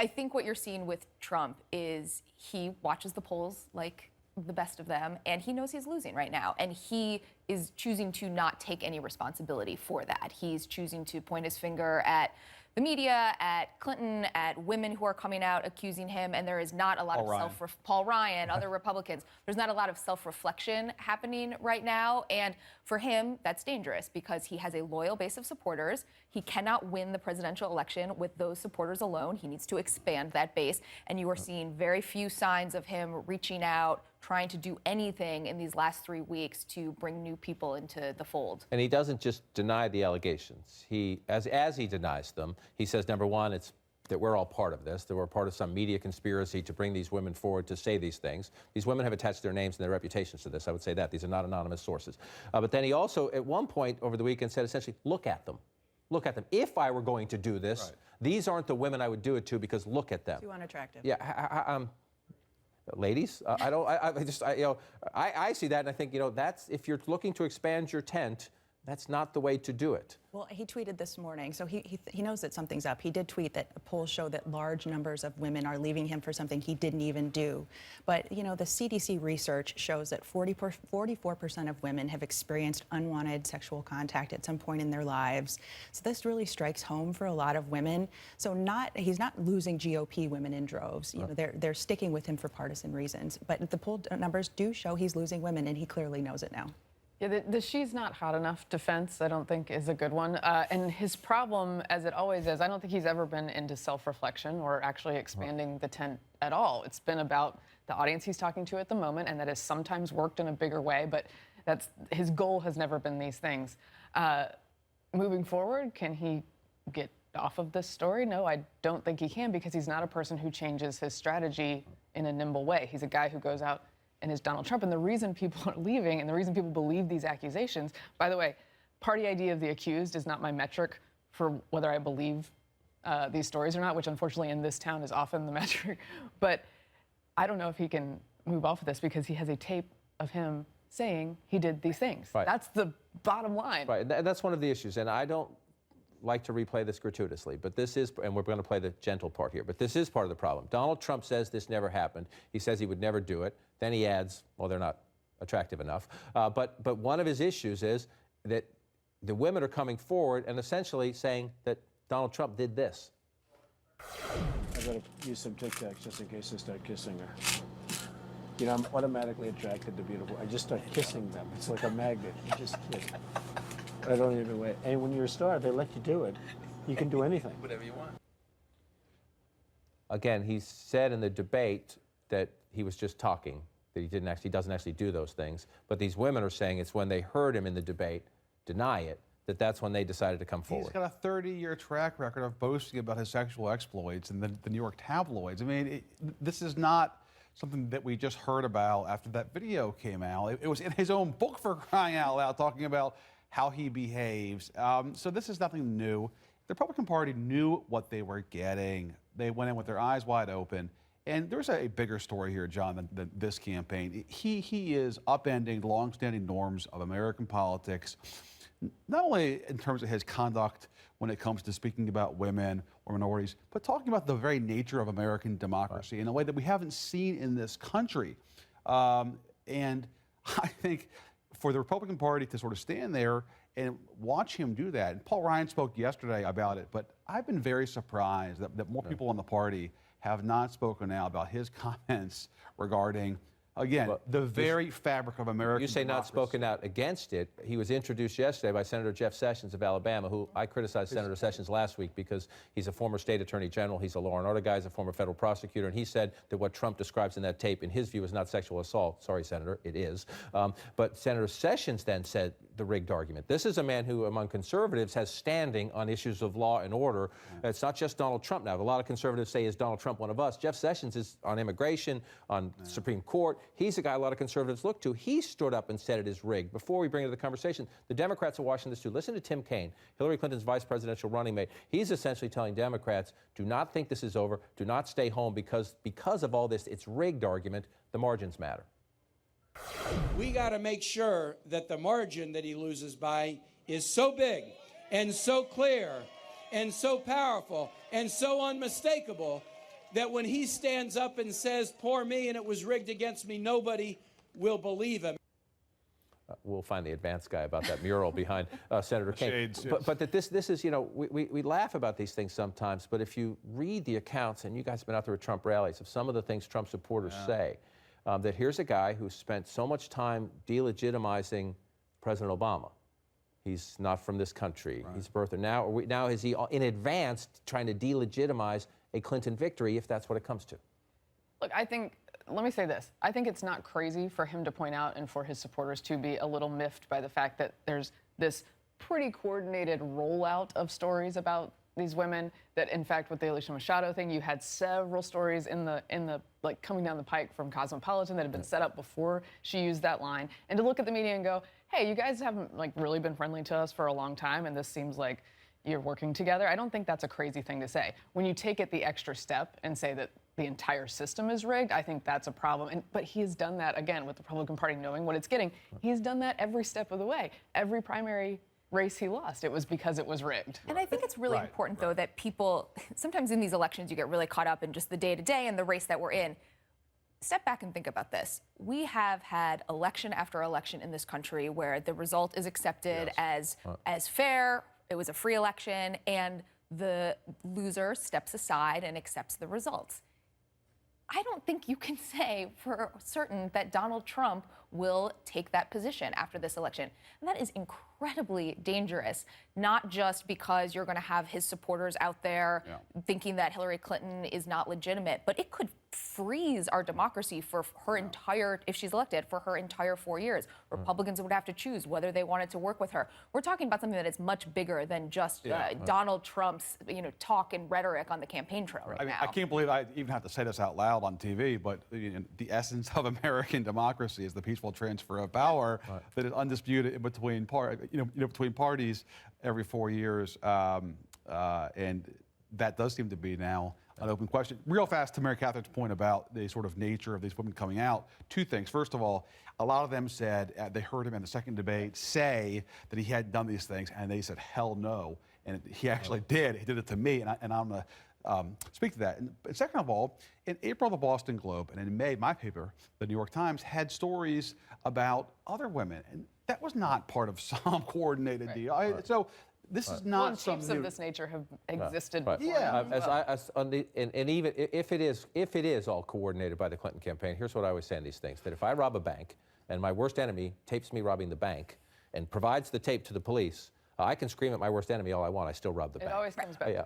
I think what you're seeing with Trump is he watches the polls like the best of them, and he knows he's losing right now, and he is choosing to not take any responsibility for that. He's choosing to point his finger at the media, at Clinton, at women who are coming out accusing him, and there is not a lot of Paul Ryan, other Republicans. There's not a lot of self-reflection happening right now, and for him, that's dangerous because he has a loyal base of supporters. He cannot win the presidential election with those supporters alone. He needs to expand that base, and you are seeing very few signs of him reaching out, trying to do anything in these last 3 weeks to bring new people into the fold. And he doesn't just deny the allegations. He, as he denies them, he says, number one, it's that we're all part of this, that we're part of some media conspiracy to bring these women forward to say these things. These women have attached their names and their reputations to this. I would say that. These are not anonymous sources. But then he also, at one point over the weekend, said essentially, look at them. Look at them. If I were going to do this, these aren't the women I would do it to because look at them. Too unattractive. Yeah. Ladies, I see that and I think, that's, if you're looking to expand your tent, that's not the way to do it. Well, he tweeted this morning, so he knows that something's up. He did tweet that polls show that large numbers of women are leaving him for something he didn't even do. But, the CDC research shows that 44% of women have experienced unwanted sexual contact at some point in their lives. So this really strikes home for a lot of women. So he's not losing GOP women in droves. They're sticking with him for partisan reasons. But the poll numbers do show he's losing women, and he clearly knows it now. Yeah, the she's not hot enough defense, I don't think, is a good one. And his problem, as it always is, I don't think he's ever been into self-reflection or actually expanding the tent at all. It's been about the audience he's talking to at the moment, and that has sometimes worked in a bigger way, but his goal has never been these things. Moving forward, can he get off of this story? No, I don't think he can, because he's not a person who changes his strategy in a nimble way. He's a guy who goes out and is Donald Trump. And the reason people are leaving and the reason people believe these accusations, by the way, party ID of the accused is not my metric for whether I believe these stories or not, which unfortunately in this town is often the metric. But I don't know if he can move off of this because he has a tape of him saying he did these things. Right. That's the bottom line. Right, and that's one of the issues. And I don't like to replay this gratuitously, but this is, and we're going to play the gentle part here, but this is part of the problem. Donald Trump says this never happened. He says he would never do it. Then he adds, well, they're not attractive enough. But one of his issues is that the women are coming forward and essentially saying that Donald Trump did this. I gotta use some Tic Tacs just in case I start kissing her. I'm automatically attracted to beautiful. I just start kissing them. It's like a magnet. You just kiss. I don't even wait. And when you're a star, they let you do it. You can do anything. Whatever you want. Again, he said in the debate that he was just talking, that he doesn't actually do those things. But these women are saying it's when they heard him in the debate deny it, that's when they decided to come forward. He's got a 30-year track record of boasting about his sexual exploits in the New York tabloids. I mean, this is not something that we just heard about after that video came out. It was in his own book, for crying out loud, talking about how he behaves. So this is nothing new. The Republican Party knew what they were getting. They went in with their eyes wide open. And there's a bigger story here, John, than this campaign. He is upending longstanding norms of American politics, not only in terms of his conduct when it comes to speaking about women or minorities, but talking about the very nature of American democracy in a way that we haven't seen in this country. And I think for the Republican Party to sort of stand there and watch him do that, and Paul Ryan spoke yesterday about it, but I've been very surprised that more people in the party have not spoken now about his comments regarding, again, the very fabric of American You say democracy. not spoken out against it. He was introduced yesterday by Senator Jeff Sessions of Alabama, who I criticized Senator Sessions last week because he's a former state attorney general. He's a law and order guy. He's a former federal prosecutor. And he said that what Trump describes in that tape, in his view, is not sexual assault. Sorry, Senator, it is. But Senator Sessions then said the rigged argument. This is a man who, among conservatives, has standing on issues of law and order. It's not just Donald Trump now. A lot of conservatives say, is Donald Trump one of us? Jeff Sessions is on immigration, on the Supreme Court. He's a guy a lot of conservatives look to. He stood up and said it is rigged. Before we bring it to the conversation, the Democrats are watching this too. Listen to Tim Kaine, Hillary Clinton's vice presidential running mate. He's essentially telling Democrats, do not think this is over. Do not stay home because of all this, it's rigged argument. The margins matter. We got to make sure that the margin that he loses by is so big and so clear and so powerful and so unmistakable that when he stands up and says, poor me and it was rigged against me, nobody will believe him. We'll find the advanced guy about that mural behind Senator Kaine. Shades, yes. But that this is, you know, we laugh about these things sometimes, but if you read the accounts, and you guys have been out there at Trump rallies, of some of the things Trump supporters say, that here's a guy who spent so much time delegitimizing President Obama. He's not from this country. Right. He's a birther. Now is he in advance trying to delegitimize a Clinton victory, if that's what it comes to? Look, let me say this. I think it's not crazy for him to point out and for his supporters to be a little miffed by the fact that there's this pretty coordinated rollout of stories about these women, that in fact with the Alicia Machado thing, you had several stories in the like coming down the pike from Cosmopolitan that had been set up before she used that line. And to look at the media and go, hey, you guys haven't like really been friendly to us for a long time, and this seems like you're working together. I don't think that's a crazy thing to say. When you take it the extra step and say that the entire system is rigged, I think that's a problem. But he has done that, again, with the Republican Party knowing what it's getting. He's done that every step of the way. Every primary race he lost, it was because it was rigged. And I think it's really important, though, that people, sometimes in these elections, you get really caught up in just the day-to-day and the race that we're in. Step back and think about this. We have had election after election in this country where the result is accepted as fair, it was a free election, and the loser steps aside and accepts the results. I don't think you can say for certain that Donald Trump will take that position after this election. And that is incredibly dangerous, not just because you're going to have his supporters out there thinking that Hillary Clinton is not legitimate, but it could freeze our democracy for her entire, if she's elected, for her entire 4 years. Republicans would have to choose whether they wanted to work with her. We're talking about something that is much bigger than just Donald Trump's, talk and rhetoric on the campaign trail right now. I can't believe I even have to say this out loud on TV, but the essence of American democracy is the peaceful transfer of power that is undisputed between between parties every 4 years, and that does seem to be now an open question. Real fast to Mary Catherine's point about the sort of nature of these women coming out. Two things. First of all, a lot of them said they heard him in the second debate say that he had done these things, and they said, hell no. And he actually did. He did it to me, and I'm going to speak to that. And second of all, in April, the Boston Globe, and in May, my paper, the New York Times, had stories about other women. And that was not part of some coordinated deal. So this is not some chiefs of this nature have existed Right. before. Yeah. And even if it is all coordinated by the Clinton campaign, here's what I always say on these things: that if I rob a bank and my worst enemy tapes me robbing the bank and provides the tape to the police, I can scream at my worst enemy all I want. I still rob the bank. It always comes back to that.